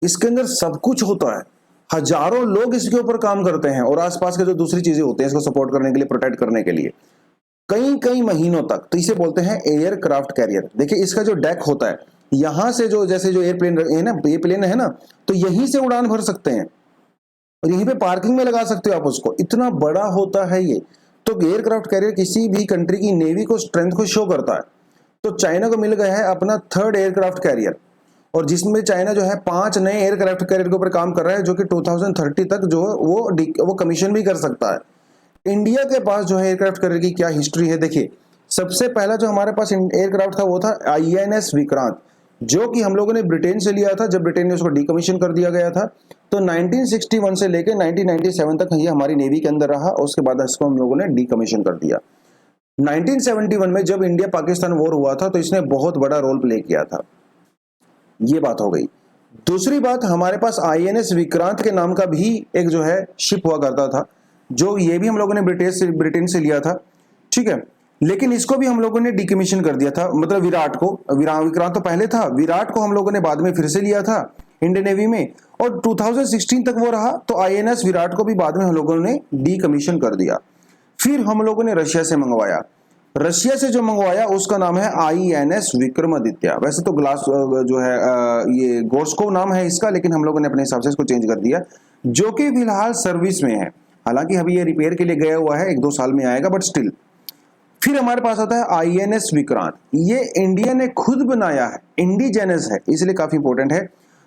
A: इसके अंदर सब कुछ होता है, हजारों लोग इसके ऊपर काम करते हैं, और आसपास के जो दूसरी चीजें होती हैं इसको सपोर्ट करने के लिए, प्रोटेक्ट करने के लिए, कई कई महीनों तक। तो इसे बोलते हैं एयरक्राफ्ट कैरियर। देखिए इसका जो डेक होता है, यहां से जो जैसे जो एयरप्लेन है ना, ये प्लेन है ना, तो यहीं से उड़ान भर सकते हैं और यहीं पे पार्किंग में लगा सकते हो आप उसको, इतना बड़ा होता है ये। तो एयरक्राफ्ट कैरियर किसी भी कंट्री की नेवी को स्ट्रेंथ को शो करता है। तो चाइना को मिल गया है अपना 3rd एयरक्राफ्ट कैरियर, और जिसमें चाइना जो है 5 नए एयरक्राफ्ट कैरियर के ऊपर काम कर रहा है, जो कि 2030 तक जो है वो कमीशन भी कर सकता है। इंडिया के पास जो है एयरक्राफ्ट कैरियर की क्या हिस्ट्री है, देखिए सबसे पहला जो हमारे पास एयरक्राफ्ट था वो था INS विक्रांत, जो कि हम लोगों ने ब्रिटेन से लिया था, जब ब्रिटेन ने उसको डीकमीशन कर दिया गया था। तो 1961 से लेकर 1997 तक ये हमारी नेवी के अंदर रहा, और उसके बाद इसको हम लोगों ने डीकमीशन कर दिया। 1971 में जब इंडिया पाकिस्तान वॉर हुआ था, तो इसने बहुत बड़ा रोल प्ले किया था। ये बात हो गई। दूसरी बात, हमारे पास INS विक्रांत के नाम का भी एक जो है शिप हुआ करता था, जो ये भी हम लोगों ने ब्रिटेन से लिया था। ठीक है, लेकिन इसको भी हम लोगों ने डीकमीशन कर दिया था, मतलब विराट को, विक्रांत तो पहले था, विराट को हम लोगों ने बाद में फिर से लिया था इंडियन नेवी में, और 2016 तक वो रहा। तो INS विराट को भी बाद में हम लोगों ने डीकमीशन कर दिया। फिर हम लोगों ने रशिया से मंगवाया, रशिया से जो मंगवाया उसका नाम है INS विक्रमादित्य। वैसे तो ग्लास जो है ये गोर्स्कोव नाम है इसका, लेकिन हम लोगों ने अपने हिसाब से इसको चेंज कर दिया, जो कि फिलहाल सर्विस में है। हालांकि अभी ये रिपेयर के लिए गया हुआ है, 1-2 साल में आएगा, बट स्टिल। फिर हमारे पास आता है INS विक्रांत, ये इंडिया ने खुद बनाया है, इंडिजेनस है, इसलिए काफी इंपॉर्टेंट है।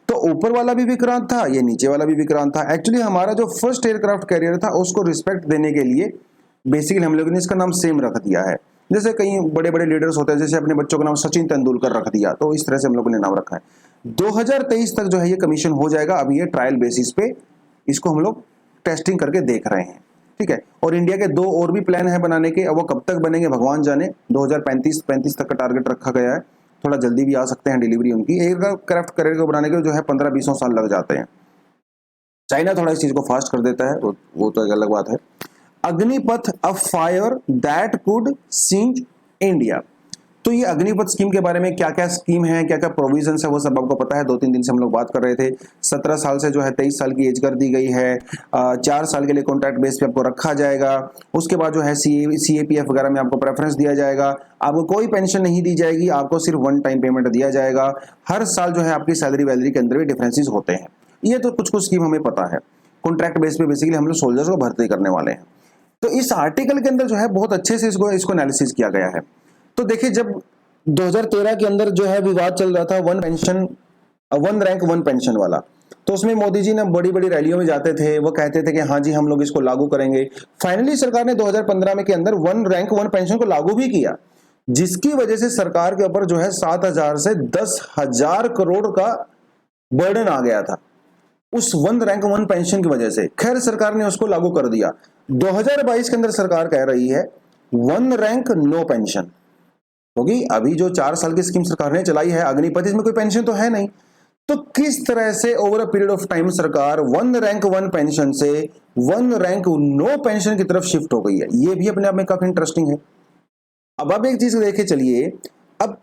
A: तो ऊपर वाला भी विक्रांत था, ये नीचे वाला भी विक्रांत था। एक्चुअली हमारा जो फर्स्ट एयरक्राफ्ट कैरियर था उसको रिस्पेक्ट देने के लिए बेसिकली हम लोगों ने इसका नाम सेम रख दिया है। जैसे कई बड़े बड़े लीडर्स होते हैं, जैसे अपने बच्चों का नाम सचिन तेंदुलकर रख दिया, तो इस तरह से हम लोगों ने नाम रखा है। 2023 तक जो है ये कमीशन हो जाएगा। अभी ये ट्रायल बेसिस पे इसको हम लोग टेस्टिंग करके देख रहे हैं। ठीक है, और इंडिया के 2 और भी प्लान है बनाने के, अब वो कब तक बनेंगे भगवान जाने। 2035 तक का टारगेट रखा गया है, थोड़ा जल्दी भी आ सकते हैं डिलीवरी उनकी। एयरक्राफ्ट कैरियर को बनाने के जो है 15-20 साल लग जाते हैं। चाइना थोड़ा इस चीज को फास्ट कर देता है, वो तो एक अलग बात है। Agnipath, a fire that could sink India. तो ये अग्निपथ स्कीम के बारे में क्या क्या स्कीम है, क्या क्या प्रोविजन है, वो सब आपको पता है। 2-3 दिन से हम लोग बात कर रहे थे। 17 साल से जो है 23 साल की एज कर दी गई है। 4 साल के लिए कॉन्ट्रैक्ट बेस पे आपको रखा जाएगा। उसके बाद जो है CAPF वगैरह में आपको प्रेफरेंस दिया जाएगा। आपको कोई पेंशन नहीं दी जाएगी, आपको सिर्फ 1 टाइम पेमेंट दिया जाएगा। हर साल जो है आपकी सैलरी वैलरी के अंदर भी डिफरेंसेस होते हैं। ये तो कुछ स्कीम हमें पता है। कॉन्ट्रैक्ट बेस पे बेसिकली हम लोग सोल्जर्स को भर्ती करने वाले हैं। तो इस आर्टिकल के अंदर जो है बहुत अच्छे से इसको एनालिसिस किया गया है। तो देखिए, जब 2013 के अंदर जो है विवाद चल रहा था 1 रैंक 1 पेंशन वाला, तो उसमें मोदी जी ने बड़ी बड़ी रैलियों में जाते थे, वो कहते थे कि हाँ जी हम लोग इसको लागू करेंगे। फाइनली सरकार ने 2015 में के अंदर 1 रैंक 1 पेंशन को लागू भी किया, जिसकी वजह से सरकार के ऊपर जो है 7,000 से 10,000 करोड़ का बर्डन आ गया था उस वन रैंक वन पेंशन की वजह से। खैर सरकार ने उसको लागू कर दिया। 2022 के अंदर सरकार कह रही है वन रैंक नो पेंशन होगी। अभी जो 4 साल की स्कीम सरकार ने चलाई है अग्निपथ, इसमें कोई पेंशन तो है नहीं। तो किस तरह से over a period of time सरकार वन रैंक वन पेंशन से वन रैंक नो पेंशन की तरफ शिफ्ट हो गई है, ये भी अपने आप में काफी इंटरेस्टिंग है। अब आप एक चीज देखे चलिए, अब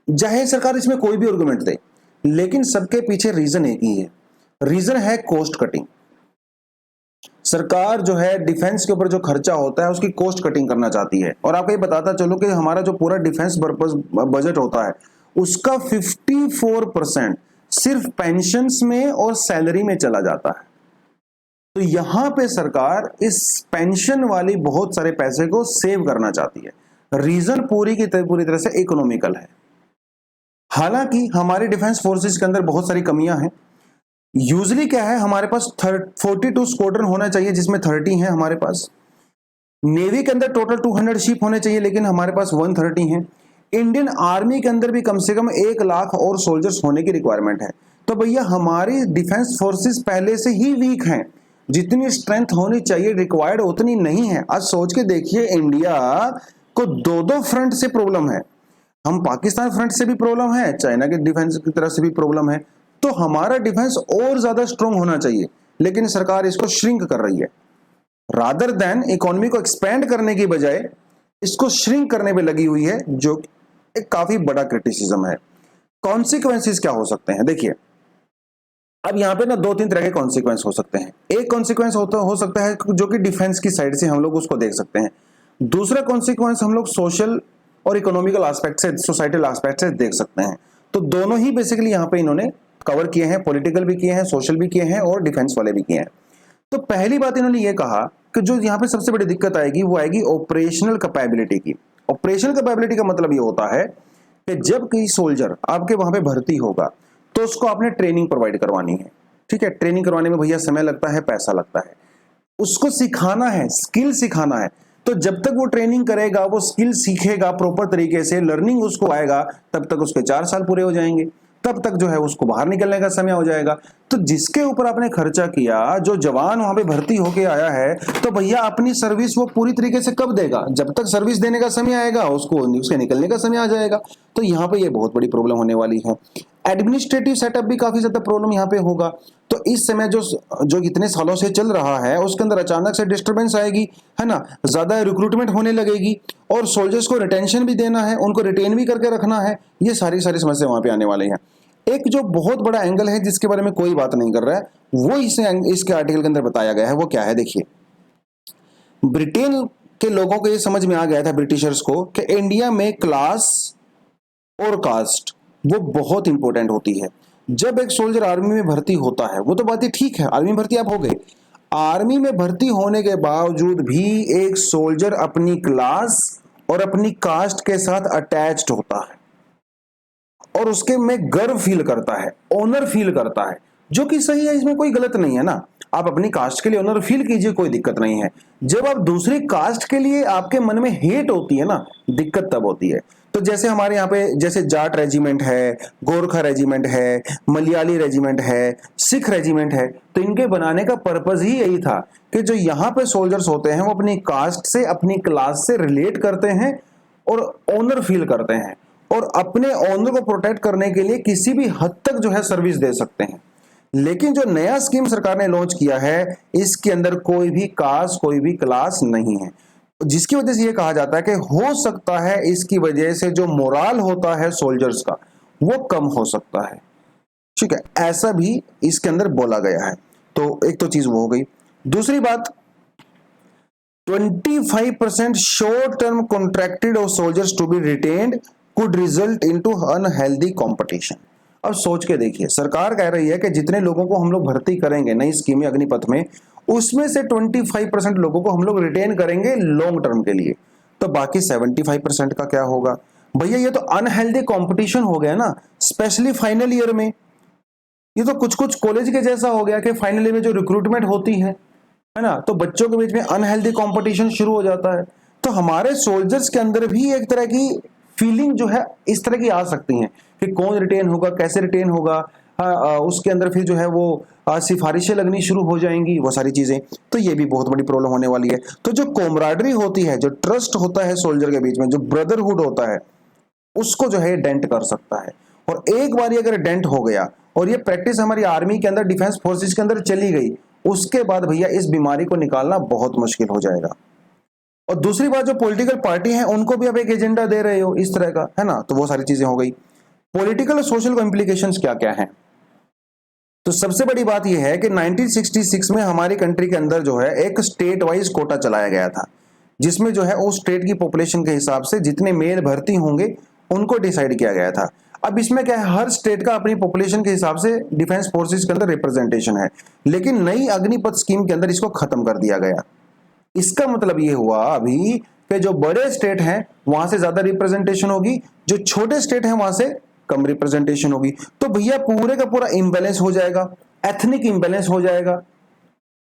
A: चाहे सरकार इसमें कोई भी आर्गुमेंट दे, लेकिन सबके पीछे रीजन एक ही है, रीजन है कॉस्ट कटिंग। सरकार जो है डिफेंस के ऊपर जो खर्चा होता है उसकी कॉस्ट कटिंग करना चाहती है। और आपको ये बताता चलो कि हमारा जो पूरा डिफेंस बजट होता है उसका 54% सिर्फ पेंशन्स में और सैलरी में चला जाता है। तो यहां पे सरकार इस पेंशन वाली बहुत सारे पैसे को सेव करना चाहती है। रीजन पूरी की पूरी तरह से इकोनॉमिकल है। हालांकि हमारे डिफेंस फोर्सेस के अंदर बहुत सारी कमियां हैं। यूजली क्या है, हमारे पास 42 स्क्वाड्रन होना चाहिए जिसमें 30 है हमारे पास। नेवी के अंदर टोटल 200 शिप होने चाहिए लेकिन हमारे पास 130 है। इंडियन आर्मी के अंदर भी कम से कम 1 लाख और सोल्जर्स होने की रिक्वायरमेंट है। तो भैया हमारी डिफेंस फोर्सेस पहले से ही वीक हैं, जितनी स्ट्रेंथ होनी चाहिए रिक्वायर्ड उतनी नहीं है। आज सोच के देखिए, इंडिया को दो फ्रंट से प्रॉब्लम है। हम पाकिस्तान फ्रंट से भी प्रॉब्लम है, चाइना के डिफेंस की तरफ से भी प्रॉब्लम है। तो हमारा डिफेंस और ज्यादा स्ट्रांग होना चाहिए, लेकिन सरकार इसको श्रिंक कर रही है। रादर देन इकोनॉमी को एक्सपेंड करने की बजाय इसको श्रिंक करने पे लगी हुई है, जो एक काफी बड़ा क्रिटिसिज्म है। कॉन्सिक्वेंसेस क्या हो सकते हैं, देखिए अब यहाँ पे ना 2-3 तरह के कॉन्सिक्वेंस हो सकते हैं। एक कॉन्सिक्वेंस हो सकता है जो कि डिफेंस की साइड से हम लोग उसको देख सकते हैं। दूसरा कॉन्सिक्वेंस हम लोग सोशल और इकोनॉमिकल एस्पेक्ट से, सोसाइटल एस्पेक्ट से देख सकते हैं। तो दोनों ही बेसिकली यहाँ पे इन्होंने कवर किए हैं, पॉलिटिकल भी किए हैं, सोशल भी किए हैं और डिफेंस वाले भी किए हैं। तो पहली बात इन्होंने ये कहा कि जो यहाँ पे सबसे बड़ी दिक्कत आएगी वो आएगी ऑपरेशनल कैपेबिलिटी की। ऑपरेशनल कैपेबिलिटी का मतलब ये होता है कि जब कोई सोल्जर आपके वहां पे भर्ती होगा तो उसको आपने ट्रेनिंग प्रोवाइड करवानी है। ठीक है, ट्रेनिंग करवाने में भैया समय लगता है, पैसा लगता है, उसको सिखाना है, स्किल सिखाना है। तो जब तक वो ट्रेनिंग करेगा, वो स्किल सीखेगा प्रॉपर तरीके से, लर्निंग उसको आएगा, तब तक उसके 4 साल पूरे हो जाएंगे, तब तक जो है उसको बाहर निकलने का समय हो जाएगा। तो जिसके ऊपर आपने खर्चा किया, जो जवान वहां पे भर्ती होके आया है, तो भैया अपनी सर्विस वो पूरी तरीके से कब देगा, जब तक सर्विस देने का समय आएगा उसको उसके निकलने का समय आ जाएगा। तो यहाँ पे ये बहुत बड़ी प्रॉब्लम होने वाली है। एडमिनिस्ट्रेटिव सेटअप भी काफी ज्यादा प्रॉब्लम यहाँ पे होगा। तो इस समय जो इतने सालों से चल रहा है उसके अंदर अचानक से डिस्टर्बेंस आएगी, है ना, ज्यादा रिक्रूटमेंट होने लगेगी और सोल्जर्स को रिटेंशन भी देना है, उनको रिटेन भी करके रखना है। ये सारी समस्या वहां पे आने वाली हैं। एक जो बहुत बड़ा एंगल है जिसके बारे में कोई बात नहीं कर रहा है, वो इसके आर्टिकल के अंदर बताया गया है। वो क्या है, देखिए ब्रिटेन के लोगों को ये समझ में आ गया था, ब्रिटिशर्स को, कि इंडिया में क्लास और कास्ट वो बहुत इंपॉर्टेंट होती है। जब एक सोल्जर आर्मी में भर्ती होता है, वो तो बात ही ठीक है, आर्मी भर्ती आप हो गए, आर्मी में भर्ती होने के बावजूद भी एक सोल्जर अपनी क्लास और अपनी कास्ट के साथ अटैच्ड होता है और उसके में गर्व फील करता है, ऑनर फील करता है, जो कि सही है, इसमें कोई गलत नहीं है ना। आप अपनी कास्ट के लिए ऑनर फील कीजिए, कोई दिक्कत नहीं है। जब आप दूसरी कास्ट के लिए आपके मन में हेट होती है ना, दिक्कत तब होती है। तो जैसे हमारे यहाँ पे जैसे जाट रेजिमेंट है, गोरखा रेजिमेंट है, मलयाली रेजिमेंट है, सिख रेजिमेंट है, तो इनके बनाने का पर्पज ही यही था कि जो यहाँ पे सोल्जर्स होते हैं वो अपनी कास्ट से, अपनी क्लास से रिलेट करते हैं और ऑनर फील करते हैं और अपने ऑनर को प्रोटेक्ट करने के लिए किसी भी हद तक जो है सर्विस दे सकते हैं। लेकिन जो नया स्कीम सरकार ने लॉन्च किया है, इसके अंदर कोई भी कास्ट, कोई भी क्लास नहीं है, जिसकी वजह से ये कहा जाता है कि हो सकता है इसकी वजह से जो मोराल होता है सोल्जर्स का वो कम हो सकता है। ठीक है, ऐसा भी इसके अंदर बोला गया है। तो एक तो चीज वो हो गई। दूसरी बात, 25% शॉर्ट टर्म कॉन्ट्रैक्टेड और soldiers to be retained could result into unhealthy competition। अब सोच के देखिए, सरकार कह रही है कि जितने लोगों को हम लोग भर्ती करेंगे नई स्कीम अग्निपथ में, उसमें से 25% लोगों को हम लोग रिटेन करेंगे लॉन्ग टर्म के लिए, तो बाकी 75% का क्या होगा। भैया ये तो अनहेल्दी कंपटीशन हो गया ना, स्पेशली फाइनल ईयर में। ये तो कुछ कॉलेज के जैसा हो गया कि फाइनल ईयर में जो रिक्रूटमेंट होती है ना, तो बच्चों के बीच में अनहेल्दी कंपटीशन शुरू हो जाता है। तो हमारे सोल्जर्स के अंदर भी एक तरह की फीलिंग जो है इस तरह की आ सकती है कि कौन रिटेन होगा, कैसे रिटेन होगा, हाँ, उसके अंदर फिर जो है वो सिफारिशें लगनी शुरू हो जाएंगी, वो सारी चीजें। तो ये भी बहुत बड़ी प्रॉब्लम होने वाली है। तो जो कोमराडरी होती है, जो ट्रस्ट होता है सोल्जर के बीच में, जो ब्रदरहुड होता है, उसको जो है डेंट कर सकता है। और एक बार अगर डेंट हो गया और ये प्रैक्टिस हमारी आर्मी के अंदर, डिफेंस फोर्सेस के अंदर चली गई, उसके बाद भैया इस बीमारी को निकालना बहुत मुश्किल हो जाएगा। और दूसरी बात, जो पॉलिटिकल पार्टी है उनको भी अब एक एजेंडा दे रहे हो इस तरह का, है ना, तो वो सारी चीजें हो गई। पॉलिटिकल और सोशल इम्प्लीकेशंस क्या क्या हैं? तो सबसे बड़ी बात यह है कि 1966 में हमारी कंट्री के अंदर जो है एक स्टेट वाइज कोटा चलाया गया था, जिसमें जो है उस स्टेट की पॉपुलेशन के हिसाब से जितने मेल भर्ती होंगे उनको डिसाइड किया गया था। अब इसमें क्या है, हर स्टेट का अपनी पॉपुलेशन के हिसाब से डिफेंस फोर्सेस के अंदर रिप्रेजेंटेशन है, लेकिन नई अग्निपथ स्कीम के अंदर इसको खत्म कर दिया गया। इसका मतलब ये हुआ अभी कि जो बड़े स्टेट हैं वहां से ज्यादा रिप्रेजेंटेशन होगी, जो छोटे स्टेट हैं वहां से कम रिप्रेजेंटेशन होगी। तो भैया पूरे का पूरा इंबैलेंस हो जाएगा, एथनिक इंबैलेंस हो जाएगा,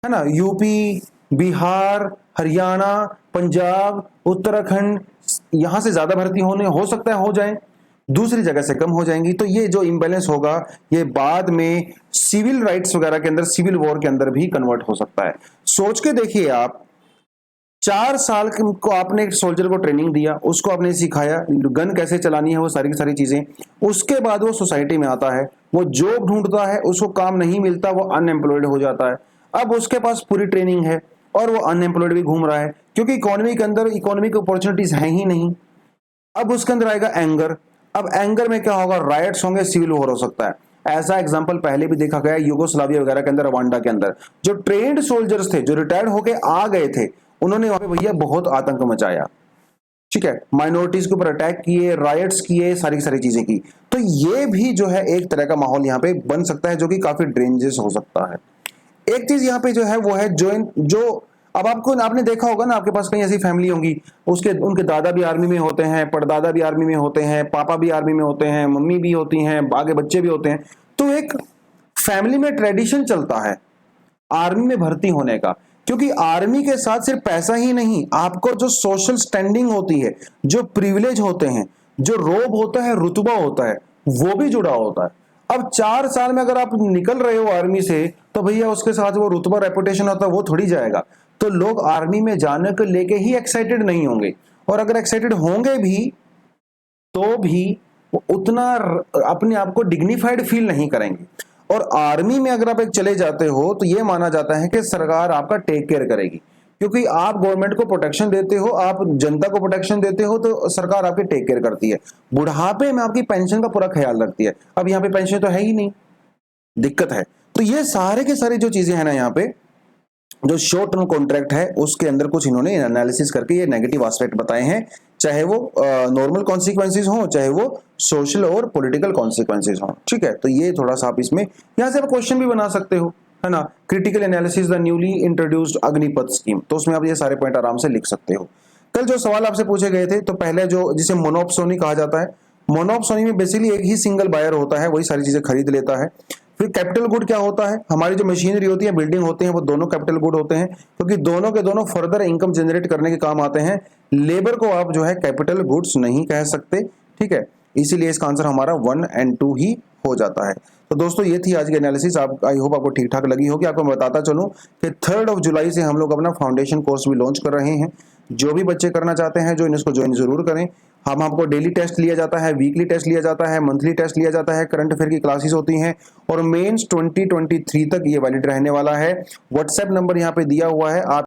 A: है ना। यूपी, बिहार, हरियाणा, पंजाब, उत्तराखंड, यहां से ज्यादा भर्ती होने हो सकता है हो जाए, दूसरी जगह से कम हो जाएंगी। तो ये जो इंबैलेंस होगा ये बाद में सिविल राइट्स वगैरह के अंदर, सिविल वॉर के अंदर भी कन्वर्ट हो सकता है। सोच के देखिए आप, 4 साल को आपने एक सोल्जर को ट्रेनिंग दिया, उसको आपने सिखाया गन कैसे चलानी है, वो सारी की सारी चीजें। उसके बाद वो सोसाइटी में आता है, वो जॉब ढूंढता है, उसको काम नहीं मिलता, वो अनएम्प्लॉयड हो जाता है। अब उसके पास पूरी ट्रेनिंग है और वो अनएम्प्लॉयड भी घूम रहा है, क्योंकि इकोनॉमी के अंदर इकोनॉमिक अपॉर्चुनिटीज है ही नहीं। अब उसके अंदर आएगा एंगर। अब एंगर में क्या होगा, राइट्स होंगे, सिविल वॉर हो सकता है। ऐसा एग्जांपल पहले भी देखा गया यूगोस्लाविया वगैरह के अंदर, रवांडा के अंदर, जो ट्रेंड सोल्जर्स थे, जो रिटायर्ड होके आ गए थे, उन्होंने वहां पे भैया बहुत आतंक मचाया, ठीक है, माइनॉरिटीज के ऊपर अटैक किए, राइट्स किए, सारी सारी चीजें की। तो ये भी जो है एक तरह का माहौल यहाँ पे बन सकता है, जो कि काफी डेंजरस हो सकता है। एक चीज यहाँ पे जो है वो है जो अब आपने देखा होगा ना, आपके पास कहीं ऐसी फैमिली होंगी, उनके दादा भी आर्मी में होते हैं, परदादा भी आर्मी में होते हैं, पापा भी आर्मी में होते हैं, मम्मी भी होती हैं, आगे बच्चे भी होते हैं। तो एक फैमिली में ट्रेडिशन चलता है आर्मी में भर्ती होने का, क्योंकि आर्मी के साथ सिर्फ पैसा ही नहीं, आपको जो सोशल स्टैंडिंग होती है, जो प्रिविलेज होते हैं, जो रोब होता है, रुतबा होता है, वो भी जुड़ा होता है। अब 4 साल में अगर आप निकल रहे हो आर्मी से, तो भैया उसके साथ वो रुतबा, रेपुटेशन होता है, वो थोड़ी जाएगा। तो लोग आर्मी में जाने को लेके ही एक्साइटेड नहीं होंगे, और अगर एक्साइटेड होंगे भी तो भी वो उतना अपने आप को डिग्निफाइड फील नहीं करेंगे। और आर्मी में अगर आप एक चले जाते हो तो ये माना जाता है कि सरकार आपका टेक केयर करेगी, क्योंकि आप गवर्नमेंट को प्रोटेक्शन देते हो, आप जनता को प्रोटेक्शन देते हो, तो सरकार आपकी टेक केयर करती है। बुढ़ापे में आपकी पेंशन का पूरा ख्याल रखती है। अब यहाँ पे पेंशन तो है ही नहीं, दिक्कत है। तो ये सारे के सारे जो चीजें हैं ना, यहाँ पे जो शॉर्ट टर्म कॉन्ट्रैक्ट है उसके अंदर कुछ इन्होंने एनालिसिस करके ये नेगेटिव एस्पेक्ट बताए हैं, चाहे वो नॉर्मल कॉन्सिक्वेंसेज हो, चाहे वो सोशल और पॉलिटिकल कॉन्सिक्वेंसेज हो, ठीक है। तो ये थोड़ा सा आप इसमें यहाँ से आप क्वेश्चन भी बना सकते हो, है ना। Critical analysis the newly introduced Agnipath scheme, तो उसमें आप ये सारे पॉइंट आराम से लिख सकते हो। कल जो सवाल आपसे पूछे गए थे, तो पहले जो जिसे मोनोप्सोनी कहा जाता है, मोनोप्सोनी में बेसिकली एक ही सिंगल बायर होता है, वही सारी चीजें खरीद लेता है। फिर कैपिटल गुड क्या होता है, हमारी जो मशीनरी होती है, बिल्डिंग होते हैं, वो दोनों कैपिटल गुड होते हैं, क्योंकि दोनों के दोनों फर्दर इनकम जनरेट करने के काम आते हैं। लेबर को आप जो है कैपिटल गुड्स नहीं कह सकते, ठीक है। इसीलिए इसका आंसर हमारा 1 और 2 ही हो जाता है। तो दोस्तों ये थी आज की एनालिसिस, आप आई होप आपको ठीक ठाक लगी होगी। आपको मैं बताता चलूं कि 3 जुलाई से हम लोग अपना फाउंडेशन कोर्स भी लॉन्च कर रहे हैं। जो भी बच्चे करना चाहते हैं जो इसको ज्वाइन जरूर करें। हम आपको डेली टेस्ट लिया जाता है, वीकली टेस्ट लिया जाता है, मंथली टेस्ट लिया जाता है, करंट अफेयर की क्लासेस होती हैं, और मेंस 2023 तक ये वैलिड रहने वाला है। व्हाट्सएप नंबर यहाँ पे दिया हुआ है, आप